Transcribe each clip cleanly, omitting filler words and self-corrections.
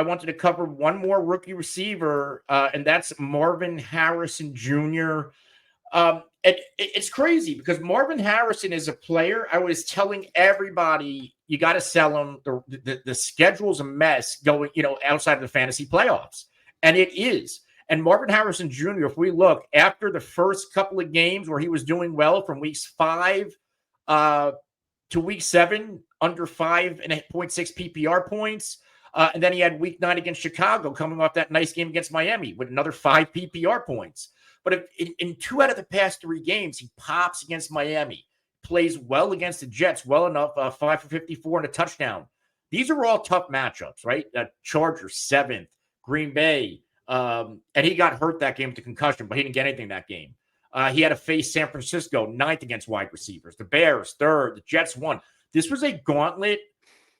I wanted to cover one more rookie receiver, and that's Marvin Harrison Jr. It's crazy because Marvin Harrison is a player. I was telling everybody you got to sell him. The schedule's a mess going, outside of the fantasy playoffs, and it is. And Marvin Harrison Jr., if we look after the first couple of games where he was doing well from weeks 5 to week 7, under 5.6 PPR points. And then he had week 9 against Chicago, coming off that nice game against Miami with another 5 PPR points. But in 2 out of the past 3 games, he pops against Miami, plays well against the Jets, well enough, 5 for 54 and a touchdown. These are all tough matchups, right? Chargers, 7th, Green Bay. And he got hurt that game with the concussion, but he didn't get anything that game. He had to face San Francisco, 9th against wide receivers. The Bears, 3rd. The Jets, 1. This was a gauntlet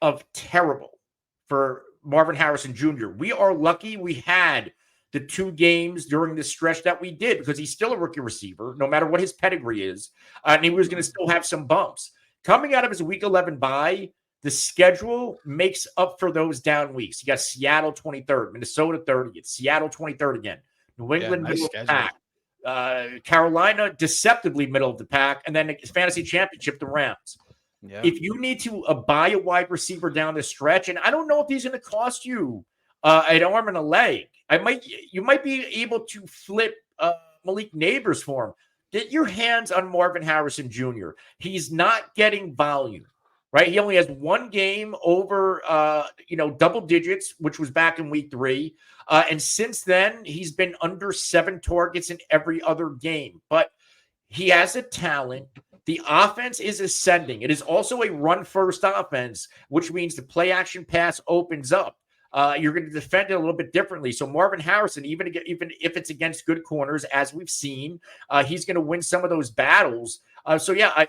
of terrible for Marvin Harrison Jr. We are lucky we had the 2 games during this stretch that we did because he's still a rookie receiver, no matter what his pedigree is. And he was going to still have some bumps. Coming out of his week 11 bye, the schedule makes up for those down weeks. You got Seattle 23rd, Minnesota 30th, Seattle 23rd again, New England middle of the pack, Carolina deceptively middle of the pack, and then the fantasy championship, the Rams. Yeah. If you need to buy a wide receiver down the stretch, and I don't know if he's going to cost you an arm and a leg, you might be able to flip Malik Neighbors for him. Get your hands on Marvin Harrison Jr. He's not getting volume, right? He only has 1 game over double digits, which was back in week 3. And since then, he's been under 7 targets in every other game. But he has a talent. The offense is ascending. It is also a run-first offense, which means the play-action pass opens up. You're going to defend it a little bit differently. So Marvin Harrison, even if it's against good corners, as we've seen, he's going to win some of those battles.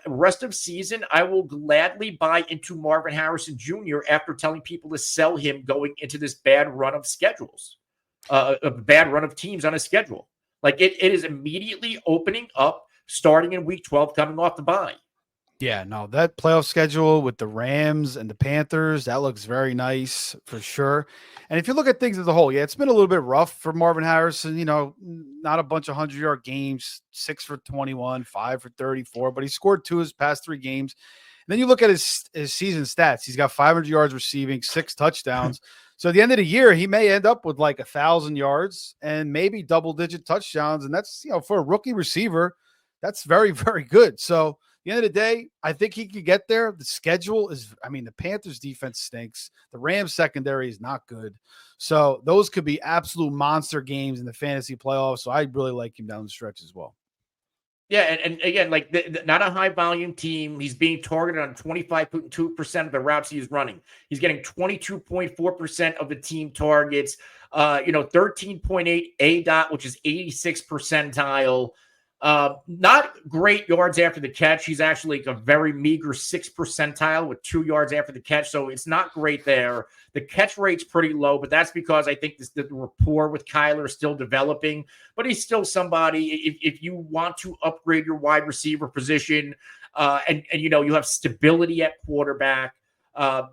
Rest of season, I will gladly buy into Marvin Harrison Jr. after telling people to sell him going into this bad run of schedules, a bad run of teams on a schedule. Like it is immediately opening up, starting in week 12, coming off the bye. Yeah, no, that playoff schedule with the Rams and the Panthers, that looks very nice for sure. And if you look at things as a whole, yeah, it's been a little bit rough for Marvin Harrison, not a bunch of 100-yard games, 6 for 21, 5 for 34, but he scored 2 his past 3 games. And then you look at his season stats. He's got 500 yards receiving, 6 touchdowns. So at the end of the year, he may end up with like 1,000 yards and maybe double-digit touchdowns. And that's, for a rookie receiver, that's very, very good. So at the end of the day, I think he could get there. The schedule is, the Panthers defense stinks. The Rams secondary is not good. So those could be absolute monster games in the fantasy playoffs. So I really like him down the stretch as well. Yeah, and again, not a high volume team. He's being targeted on 25.2% of the routes he's running. He's getting 22.4% of the team targets. 13.8 ADOT, which is 86th percentile. Not great yards after the catch. He's actually like a very meager 6th percentile with 2 yards after the catch. So it's not great there. The catch rate's pretty low, but that's because I think the rapport with Kyler is still developing, but he's still somebody. If you want to upgrade your wide receiver position, and you have stability at quarterback, I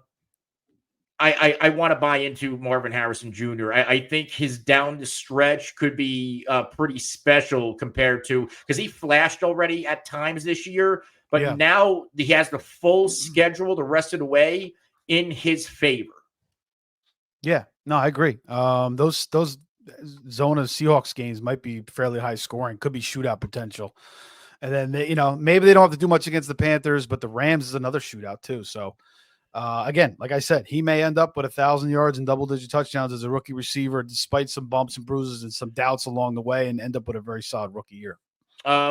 want to buy into Marvin Harrison Jr. I think his down the stretch could be pretty special compared to, because he flashed already at times this year, but now he has the full schedule the rest of the way in his favor. Yeah, no, I agree. Those Zona Seahawks games might be fairly high scoring, could be shootout potential. And then, maybe they don't have to do much against the Panthers, but the Rams is another shootout too. So, again, like I said, he may end up with 1,000 yards and double-digit touchdowns as a rookie receiver, despite some bumps and bruises and some doubts along the way, and end up with a very solid rookie year.